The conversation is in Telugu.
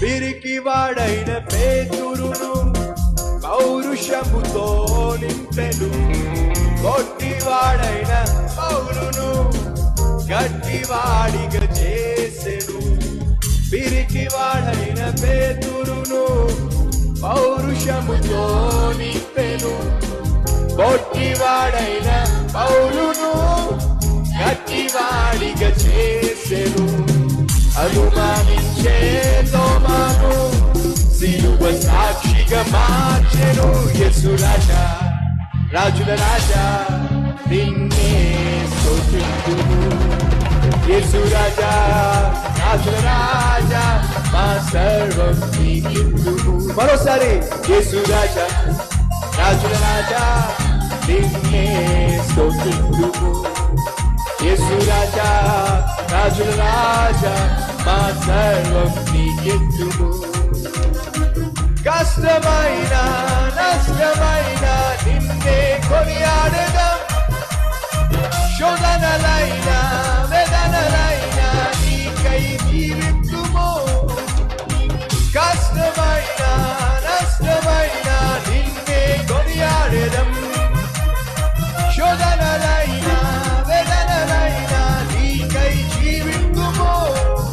పిరికివాడైన పేతురును పౌరుషముతో నింపెను. కొట్టివాడైన పౌలును గట్టివాడిగా చేసెను. పిరికివాడైన పేతురును పౌరుషముతో నింపెను. కొట్టివాడైన పౌలును గట్టివాడిగా చేసెను. అనుమానించే తోమాను సిలువ సాక్షిగా మార్చెను. యేసు రాజా, రాజుల రాజా, నిన్నే స్తుతింతుము. యేసు రాజా, రాజుల రాజా, మా సర్వం నీకిందుము. మరోసారి యేసు రాజా, రాజుల రాజా, నిన్నే స్తుతింతుము. యేసు రాజా, రాజుల రాజా, మా సర్వం నీకిందుము. కష్టమైన నష్టమైన నిన్నే